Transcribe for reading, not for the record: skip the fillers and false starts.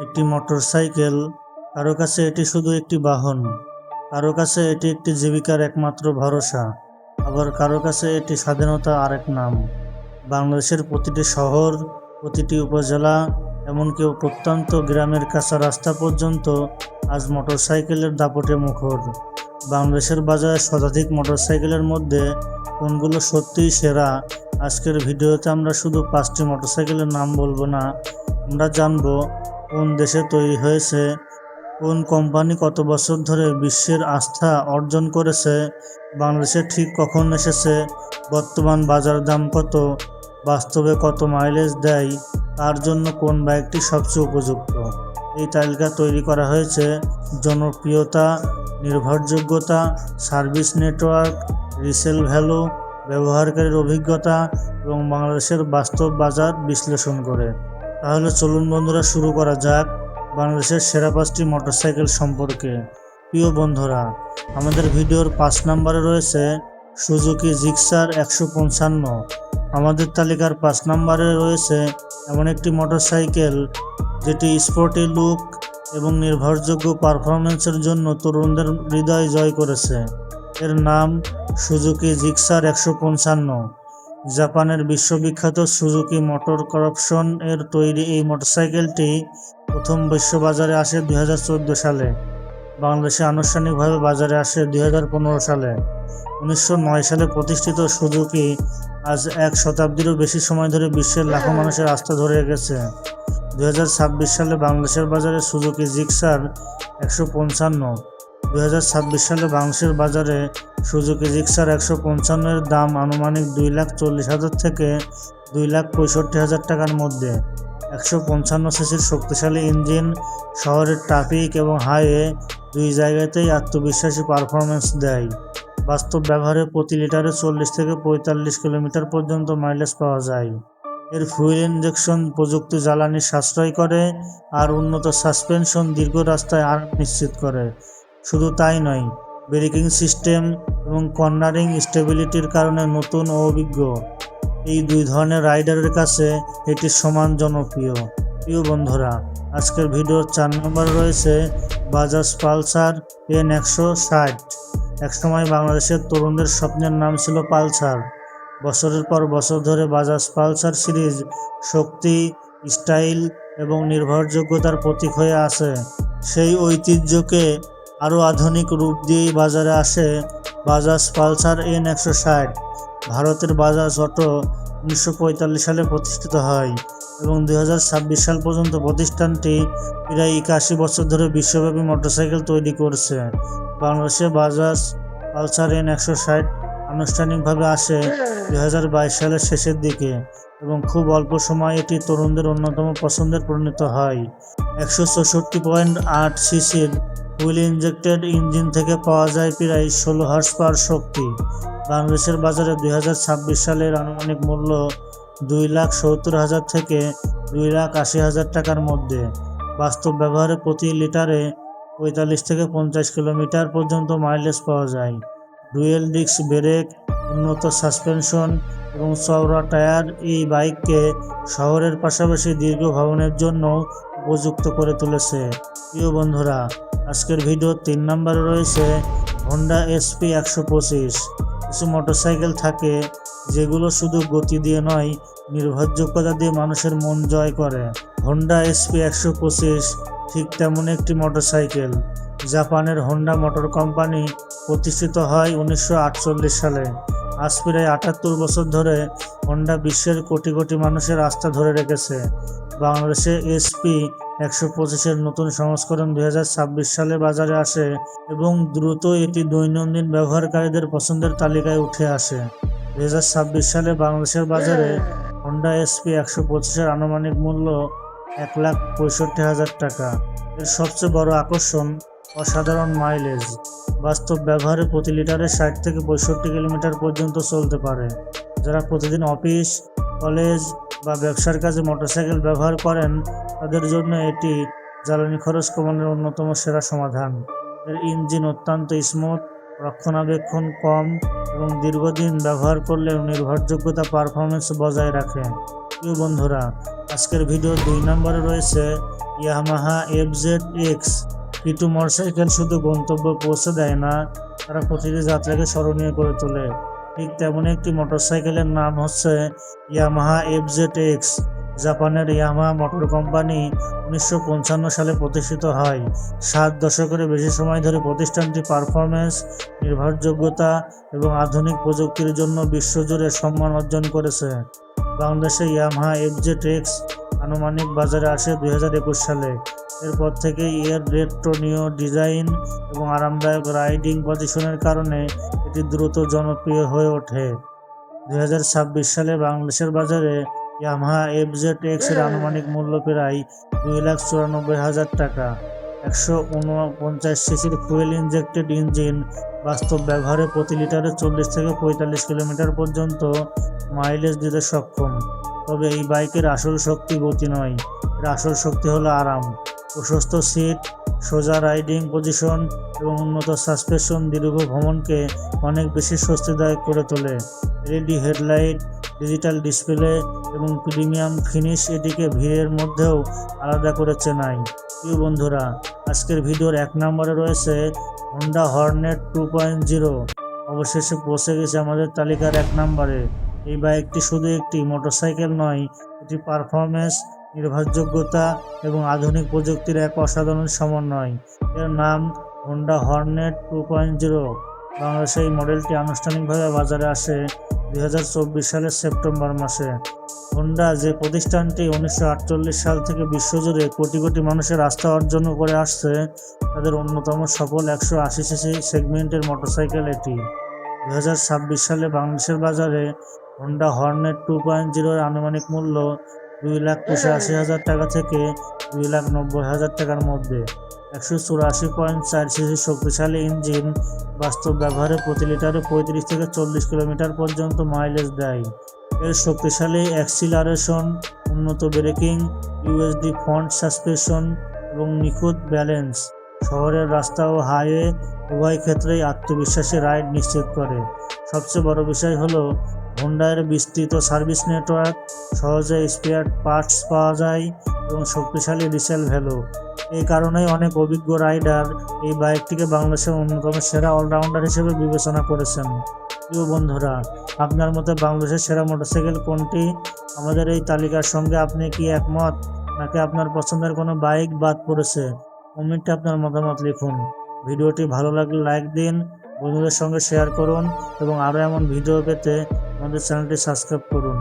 একটি মোটরসাইকেল কারো কাছে এটি শুধু একটি বাহন, কারো কাছে এটি একটি জীবিকার একমাত্র ভরসা, আবার কারো কাছে এটি স্বাধীনতা আরেক নাম। বাংলাদেশের প্রতিটি শহর, প্রতিটি উপজেলা, এমনকি প্রত্যন্ত গ্রামের কাঁচা রাস্তা পর্যন্ত আজ মোটরসাইকেলের দাপটে মুখর। বাংলাদেশের বাজারে শতাধিক মোটরসাইকেলের মধ্যে কোনগুলো সত্যিই সেরা? আজকের ভিডিওতে আমরা শুধু 5টি মোটরসাইকেলের নাম বলবো না, আমরা জানবো কোন দেশে তৈরি হয়েছে, কোন কোম্পানি কত বছর ধরে বিশ্বের আস্থা অর্জন করেছে, বাংলাদেশে ঠিক কখন এসেছে, বর্তমান বাজার দাম কত, বাস্তবে কত মাইলেজ দেয়, তার জন্য কোন বাইকটি সবচেয়ে উপযুক্ত। এই তালিকা তৈরি করা হয়েছে জনপ্রিয়তা, নির্ভরযোগ্যতা, সার্ভিস নেটওয়ার্ক, রিসেল ভ্যালু, ব্যবহারকারীর অভিজ্ঞতা এবং বাংলাদেশের বাস্তব বাজার বিশ্লেষণ করে। তাহলে চলুন বন্ধুরা, শুরু করা যাক বাংলাদেশের সেরা 5টি মোটরসাইকেল সম্পর্কে। প্রিয় বন্ধুরা, আমাদের ভিডিওর 5 নম্বরে রয়েছে সুজুকি জিক্সার 155। আমাদের তালিকার 5 নম্বরে রয়েছে এমন একটি মোটরসাইকেল যেটি স্পোর্টি লুক এবং নির্ভরযোগ্য পারফরমেন্সের জন্য তরুণদের হৃদয় জয় করেছে। এর নাম সুজুকি জিক্সার 155। জাপানের বিশ্ববিখ্যাত সুজুকি মোটর কর্পোরেশন এর তৈরি এই মোটরসাইকেলটি প্রথম বিশ্ববাজারে আসে 2014 সালে। বাংলাদেশে আনুষ্ঠানিকভাবে বাজারে আসে 2015 সালে। 1909 সালে প্রতিষ্ঠিত সুজুকি আজ এক শতাব্দীরও বেশি সময় ধরে বিশ্বের লাখো মানুষের আস্থা ধরে রেখেছে। 2026 সালে বাংলাদেশের বাজারে সুজুকি জিক্সার 155। 2026 সালে বাংলাদেশের বাজারে সুজুকি জিক্সার 155 এর দাম আনুমানিক 2,40,000 থেকে 2,65,000 টাকার মধ্যে। 155 সিসির শক্তিশালী ইঞ্জিন শহরের ট্রাফিক এবং হাইওয়ে দুই জায়গাতেই আত্মবিশ্বাসী পারফরমেন্স দেয়। বাস্তব ব্যবহারে প্রতি লিটারে 40 থেকে 45 কিলোমিটার পর্যন্ত মাইলেজ পাওয়া যায়। এর ফুয়েল ইনজেকশন প্রযুক্তি জ্বালানি সাশ্রয় করে আর উন্নত সাসপেনশন দীর্ঘ রাস্তায় আরাম নিশ্চিত করে। শুধু তাই নয়, ব্রেকিং সিস্টেম এবং কর্নারিং স্টেবিলিটির কারণে নতুন ও অভিজ্ঞ এই দুই ধরনের রাইডারের কাছে এটি সমান জনপ্রিয়। প্রিয় বন্ধুরা, আজকের ভিডিওর 4 নম্বরে রয়েছে বাজাজ পালসার N160। একসময় বাংলাদেশের তরুণদের স্বপ্নের নাম ছিল পালসার। বছরের পর বছর ধরে বাজাজ পালসার সিরিজ শক্তি, স্টাইল এবং নির্ভরযোগ্যতার প্রতীক হয়ে আছে। সেই ঐতিহ্যকে আরও আধুনিক রূপ দিয়েই বাজারে আসে বাজাজ পালসার N160। ভারতের বাজাজ অটো 1945 সালে প্রতিষ্ঠিত হয় এবং 2026 সাল পর্যন্ত প্রতিষ্ঠানটি প্রায় 81 বছর ধরে বিশ্বব্যাপী মোটরসাইকেল তৈরি করছে। বাংলাদেশে বাজাজ পালসার N160 আনুষ্ঠানিকভাবে আসে 2022 সালের শেষের দিকে এবং খুব অল্প সময়ে এটি তরুণদের অন্যতম পছন্দের পরিণত হয়। 164.8 সিসির হুইল ইনজেক্টেড ইঞ্জিন থেকে পাওয়া যায় প্রায় 16 হর্স পাওয়ার শক্তি। বাংলাদেশের বাজারে 2026 সালের আনুমানিক মূল্য 2,70,000 থেকে 2,80,000 টাকার মধ্যে। বাস্তব ব্যবহারে প্রতি লিটারে 45 থেকে 50 কিলোমিটার পর্যন্ত মাইলেজ পাওয়া যায়। ডুয়েল ডিস্ক ব্রেক, উন্নত সাসপেনশন এবং চওড়া টায়ার এই বাইককে শহরের পাশাপাশি দীর্ঘ ভ্রমণের জন্য উপযুক্ত করে তুলেছে। প্রিয় বন্ধুরা, আজকের ভিডিও 3 নম্বরে রয়েছে হোন্ডা SP 125। কিছু মোটরসাইকেল থাকে যেগুলো শুধু গতি দিয়ে নয়, নির্ভরযোগ্যতা দিয়ে মানুষের মন জয় করে। হোন্ডা SP 125 ঠিক তেমন একটি মোটরসাইকেল। জাপানের হোন্ডা মোটর কোম্পানি প্রতিষ্ঠিত হয় 1948 সালে। আজ প্রায় 78 বছর ধরে হোন্ডা বিশ্বের কোটি কোটি মানুষের আস্থা ধরে রেখেছে। বাংলাদেশে SP 125 নতুন সংস্করণ 2026 সালে বাজারে আসে এবং দ্রুত এটি দৈনন্দিন ব্যবহারকারীদের পছন্দের তালিকায় উঠে আসে। 2026 সালে বাংলাদেশের বাজারে হোন্ডা SP 125 আনুমানিক মূল্য 1,65,000 টাকা। এর সবচেয়ে বড় আকর্ষণ অসাধারণ মাইলেজ। বাস্তব ব্যবহারে প্রতি লিটারে 60 থেকে 65 কিলোমিটার পর্যন্ত চলতে পারে। যারা প্রতিদিন অফিস, কলেজ বা ব্যবসার কাজে মোটরসাইকেল ব্যবহার করেন তাদের জন্য এটি জ্বালানি খরচ কমানোর অন্যতম সেরা সমাধান। এর ইঞ্জিন অত্যন্ত স্মুথ, রক্ষণাবেক্ষণ কম এবং দীর্ঘদিন ব্যবহার করলেও নির্ভরযোগ্যতা পারফরমেন্স বজায় রাখে। প্রিয় বন্ধুরা, আজকের ভিডিও 2 নম্বরে রয়েছে ইয়ামাহা FZX। কিটু মোটরসাইকেল শুধু গন্তব্যে পৌঁছে দেয় না, তারা প্রতিটি যাত্রাকে স্মরণীয় করে তোলে। ঠিক তেমনই একটি মোটরসাইকেলের নাম হচ্ছে ইয়ামাহা FZX। জাপানের ইয়ামাহা মোটর কোম্পানি 1955 সালে প্রতিষ্ঠিত হয়। 7 দশকের বেশি সময় ধরে প্রতিষ্ঠানটি পারফরমেন্স, নির্ভরযোগ্যতা এবং আধুনিক প্রযুক্তির জন্য বিশ্বজুড়ে সম্মান অর্জন করেছে। বাংলাদেশে ইয়ামাহা FZX আনুমানিক বাজারে আসে 2021 সালে। এরপর থেকেই এর রেট্রো-নিও ডিজাইন এবং আরামদায়ক রাইডিং পজিশনের কারণে এটি দ্রুত জনপ্রিয় হয়ে ওঠে। 2026 সালে বাংলাদেশের বাজারে ইয়ামাহা FZX এর আনুমানিক মূল্য প্রায় 2,94,000 টাকা। 149 সিসির ফুয়েল ইনজেক্টেড ইঞ্জিন বাস্তব ব্যবহারে প্রতি লিটারে 40 থেকে 45 কিলোমিটার পর্যন্ত মাইলেজ দিতে সক্ষম। তবে এই বাইকের আসল শক্তি গতি নয়, এর আসল শক্তি হলো আরাম। প্রশস্ত সিট, সোজা রাইডিং পজিশন এবং উন্নত সাসপেনশন দীর্ঘ ভ্রমণকে অনেক বেশি স্বস্তিদায়ক করে তোলে। এলইডি হেডলাইট, ডিজিটাল ডিসপ্লে এবং প্রিমিয়াম ফিনিশ এটিকে ভিড়ের মধ্যেও আলাদা করে চেনায়। প্রিয় বন্ধুরা, আজকের ভিডিওর 1 নম্বরে রয়েছে হোন্ডা হর্নেট 2.0। অবশেষে পৌঁছে গেছে আমাদের তালিকার 1 নম্বরে। এই বাইকটি শুধু একটি মোটরসাইকেল নয়, এটি পারফরমেন্স, নির্ভরযোগ্যতা এবং আধুনিক প্রযুক্তির এক অসাধারণ সমন্বয়। এর নাম হোন্ডা হর্নেট 2.0। বাংলাদেশে এই মডেলটি আনুষ্ঠানিকভাবে বাজারে আসে 2024 সালের সেপ্টেম্বর মাসে। হোন্ডা, যে প্রতিষ্ঠানটি 1948 সাল থেকে বিশ্বজুড়ে কোটি কোটি মানুষের আস্থা অর্জন করে আসছে, তাদের অন্যতম সফল 180 সিসি সেগমেন্টের মোটরসাইকেল এটি। 2026 সালে বাংলাদেশের বাজারে হোন্ডা হর্নেট 2.0 এর আনুমানিক মূল্য 2,85,000 টাকা থেকে 2,90,000 টাকার মধ্যে। 184.4 সিসি শক্তিশালী ইঞ্জিন বাস্তব ব্যবহারে প্রতি লিটারে 35 থেকে 40 কিলোমিটার পর্যন্ত মাইলেজ দেয়। এর শক্তিশালী অ্যাক্সিলারেশন, উন্নত ব্রেকিং, ইউএসডি ফ্রন্ট সাসপেনশন এবং নিখুঁত ব্যালেন্স শহরের রাস্তা ও হাইওয়ে উভয় ক্ষেত্রেই আত্মবিশ্বাসী রাইড নিশ্চিত করে। সবচেয়ে বড় বিষয় হলো হোন্ডার বিস্তৃত সার্ভিস নেটওয়ার্ক, সহজে স্পেয়ার পার্টস পাওয়া যায় এবং শক্তিশালী রিসেল ভ্যালু। এই কারণেই অনেক অভিজ্ঞ রাইডার এই বাইকটিকে বাংলাদেশের অন্যতম সেরা অলরাউন্ডার হিসেবে বিবেচনা করেছেন। প্রিয় বন্ধুরা, আপনার মতে বাংলাদেশের সেরা মোটরসাইকেল কোনটি? আমাদের এই তালিকার সঙ্গে আপনি কি একমত, নাকি আপনার পছন্দের কোনো বাইক বাদ পড়েছে? কমেন্টে আপনার মতামত লিখুন। ভিডিওটি ভালো লাগলে লাইক দিন, বন্ধুদের সঙ্গে শেয়ার করুন এবং আরও এমন ভিডিও পেতে আমাদের চ্যানেলটি সাবস্ক্রাইব করুন।